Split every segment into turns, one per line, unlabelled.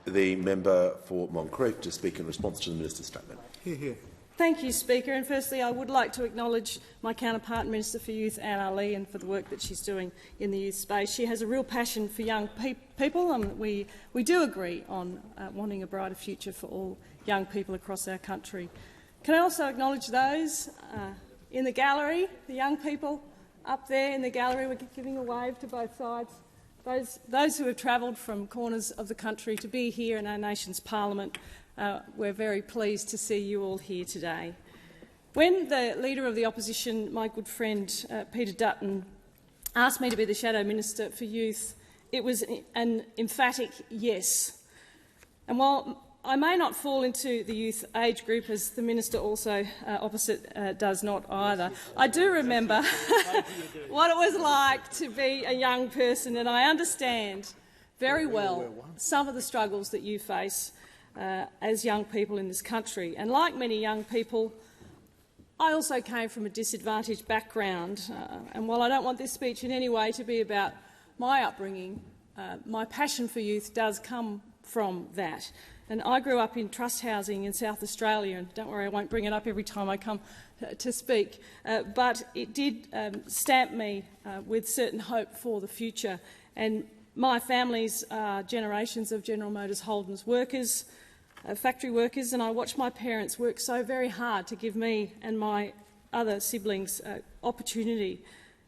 The member for Moncrieff to speak in response to the minister's statement.
Hear, hear.
Thank you, Speaker. And firstly, I would like to acknowledge my counterpart, Minister for Youth, Anne Ali, and for the work that she's doing in the youth space. She has a real passion for young people, and we do agree on wanting a brighter future for all young people across our country. Can I also acknowledge those in the gallery, the young people up there in the gallery? We're giving a wave to both sides. Those who have travelled from corners of the country to be here in our nation's parliament. We're very pleased to see you all here today. When the Leader of the Opposition, my good friend Peter Dutton, asked me to be the Shadow Minister for Youth, it was an emphatic yes. And while I may not fall into the youth age group, as the Minister also opposite does not either, I do remember what it was like to be a young person, and I understand very well some of the struggles that you face as young people in this country. And like many young people, I also came from a disadvantaged background. And while I don't want this speech in any way to be about my upbringing, my passion for youth does come from that. And I grew up in trust housing in South Australia, and don't worry, I won't bring it up every time I come to speak, but it did stamp me with certain hope for the future. And my family's generations of General Motors Holden's workers, factory workers, and I watched my parents work so very hard to give me and my other siblings opportunity.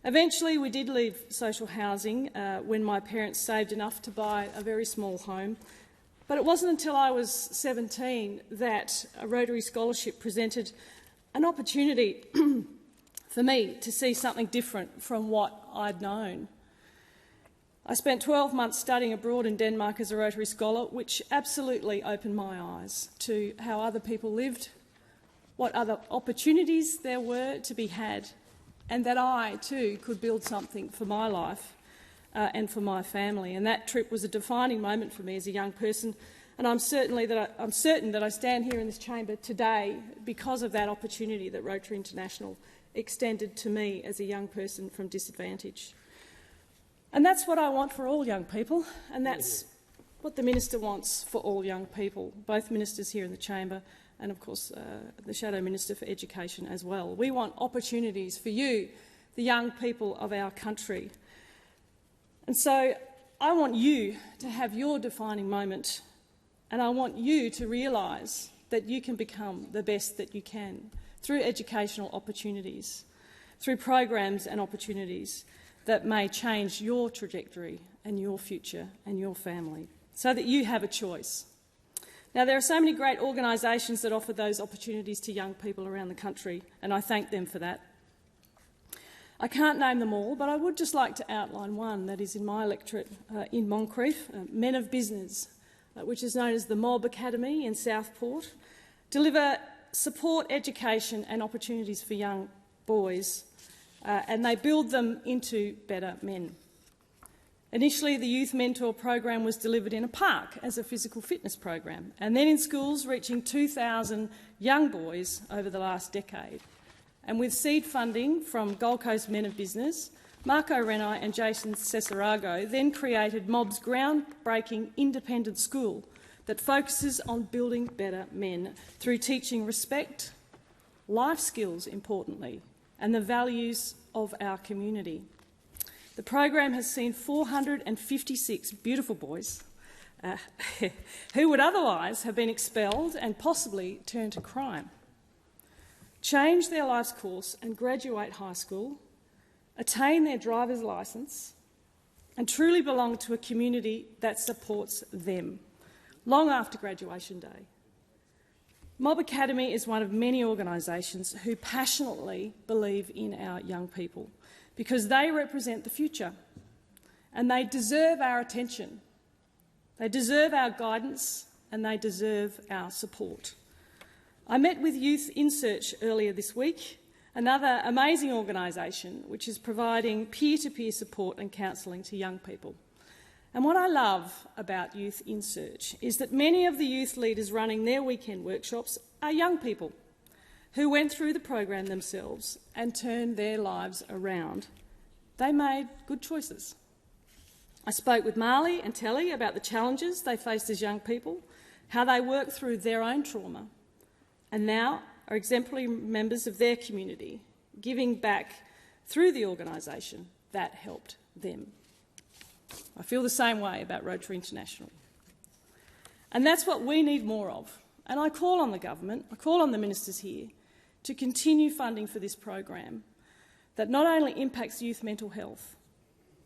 Eventually, we did leave social housing when my parents saved enough to buy a very small home. But it wasn't until I was 17 that a Rotary Scholarship presented an opportunity for me to see something different from what I'd known. I spent 12 months studying abroad in Denmark as a Rotary Scholar, which absolutely opened my eyes to how other people lived, what other opportunities there were to be had, and that I, too, could build something for my life and for my family. And that trip was a defining moment for me as a young person, and I'm certain that I stand here in this chamber today because of that opportunity that Rotary International extended to me as a young person from disadvantage. And that's what I want for all young people, and that's what the Minister wants for all young people, both ministers here in the chamber and, of course, the Shadow Minister for Education as well. We want opportunities for you, the young people of our country. And so I want you to have your defining moment, and I want you to realise that you can become the best that you can through educational opportunities, through programs and opportunities that may change your trajectory and your future and your family, so that you have a choice. Now, there are so many great organisations that offer those opportunities to young people around the country, and I thank them for that. I can't name them all, but I would just like to outline one that is in my electorate in Moncrieff, Men of Business, which is known as the Mob Academy in Southport, deliver support, education and opportunities for young boys, and they build them into better men. Initially, the Youth Mentor program was delivered in a park as a physical fitness program, and then in schools, reaching 2,000 young boys over the last decade. And with seed funding from Gold Coast Men of Business, Marco Renai and Jason Cesarago then created Mob's groundbreaking independent school that focuses on building better men through teaching respect, life skills, importantly, and the values of our community. The program has seen 456 beautiful boys who would otherwise have been expelled and possibly turned to crime change their life's course and graduate high school, attain their driver's licence and truly belong to a community that supports them long after graduation day. Mob Academy is one of many organisations who passionately believe in our young people because they represent the future and they deserve our attention, they deserve our guidance and they deserve our support. I met with Youth in Search earlier this week, another amazing organisation which is providing peer-to-peer support and counselling to young people. And what I love about Youth in Search is that many of the youth leaders running their weekend workshops are young people who went through the program themselves and turned their lives around. They made good choices. I spoke with Marley and Telly about the challenges they faced as young people, how they worked through their own trauma, and now are exemplary members of their community, giving back through the organisation that helped them. I feel the same way about Rotary International. And that's what we need more of. And I call on the government, I call on the ministers here to continue funding for this program that not only impacts youth mental health,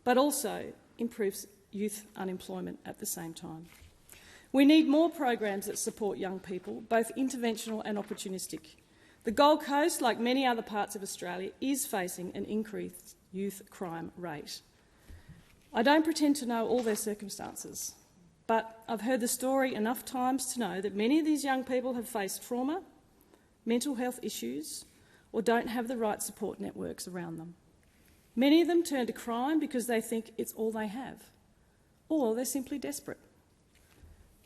but also improves youth unemployment at the same time. We need more programs that support young people, both interventional and opportunistic. The Gold Coast, like many other parts of Australia, is facing an increased youth crime rate. I don't pretend to know all their circumstances, but I've heard the story enough times to know that many of these young people have faced trauma, mental health issues, or don't have the right support networks around them. Many of them turn to crime because they think it's all they have, or they're simply desperate.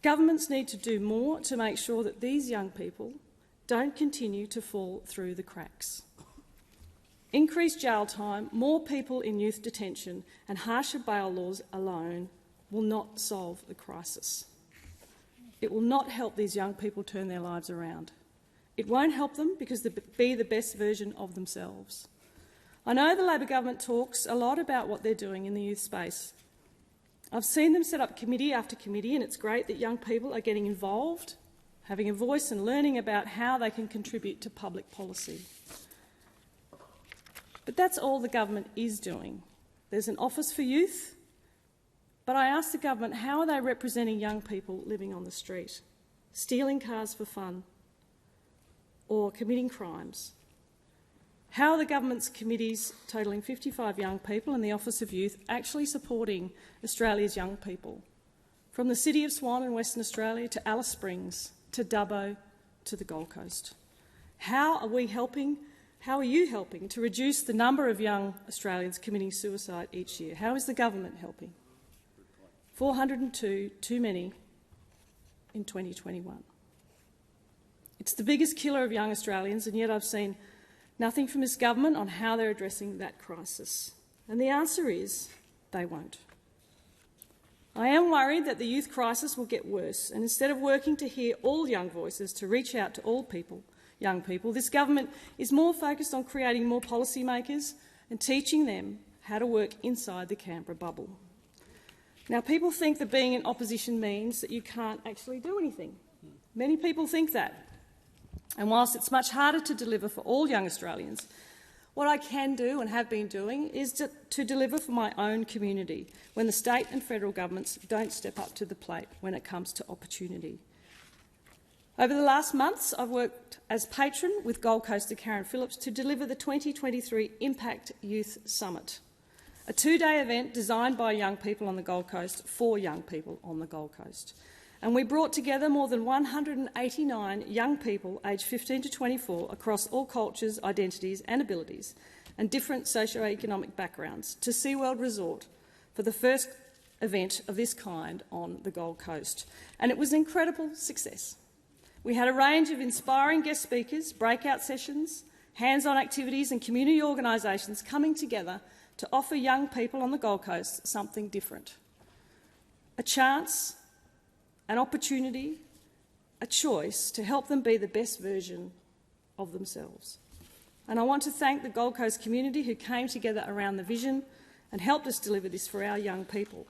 Governments need to do more to make sure that these young people don't continue to fall through the cracks. Increased jail time, more people in youth detention and harsher bail laws alone will not solve the crisis. It will not help these young people turn their lives around. It won't help them because they'll be the best version of themselves. I know the Labor government talks a lot about what they're doing in the youth space. I've seen them set up committee after committee, and it's great that young people are getting involved, having a voice and learning about how they can contribute to public policy. But that's all the government is doing. There's an Office for Youth, but I ask the government, how are they representing young people living on the street, stealing cars for fun, or committing crimes? How are the government's committees, totalling 55 young people, and the Office of Youth actually supporting Australia's young people? From the city of Swan in Western Australia to Alice Springs, to Dubbo, to the Gold Coast. How are you helping to reduce the number of young Australians committing suicide each year? How is the government helping? 402 too many in 2021. It's the biggest killer of young Australians, and yet I've seen nothing from this government on how they're addressing that crisis. And the answer is they won't. I am worried that the youth crisis will get worse, and instead of working to hear all young voices, to reach out to all people, young people, this government is more focused on creating more policymakers and teaching them how to work inside the Canberra bubble. Now, people think that being in opposition means that you can't actually do anything. Many people think that. And whilst it's much harder to deliver for all young Australians, what I can do and have been doing is to deliver for my own community when the state and federal governments don't step up to the plate when it comes to opportunity. Over the last months, I've worked as patron with Gold Coaster Karen Phillips to deliver the 2023 Impact Youth Summit, a two-day event designed by young people on the Gold Coast for young people on the Gold Coast. And we brought together more than 189 young people aged 15 to 24 across all cultures, identities and abilities and different socio-economic backgrounds to SeaWorld Resort for the first event of this kind on the Gold Coast. And it was an incredible success. We had a range of inspiring guest speakers, breakout sessions, hands-on activities and community organisations coming together to offer young people on the Gold Coast something different. A chance, an opportunity, a choice to help them be the best version of themselves. And I want to thank the Gold Coast community who came together around the vision and helped us deliver this for our young people.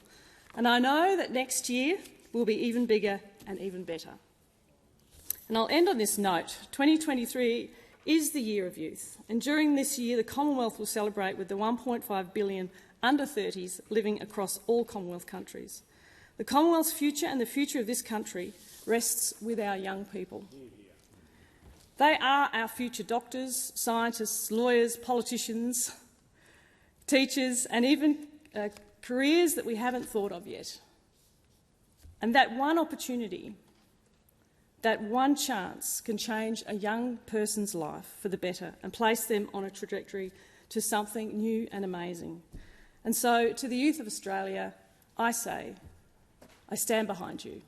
And I know that next year will be even bigger and even better. And I'll end on this note. 2023 is the year of youth, and during this year the Commonwealth will celebrate with the 1.5 billion under-30s living across all Commonwealth countries. The Commonwealth's future and the future of this country rests with our young people. They are our future doctors, scientists, lawyers, politicians, teachers, and even careers that we haven't thought of yet. And that one opportunity, that one chance can change a young person's life for the better and place them on a trajectory to something new and amazing. And so, to the youth of Australia, I say, I stand behind you.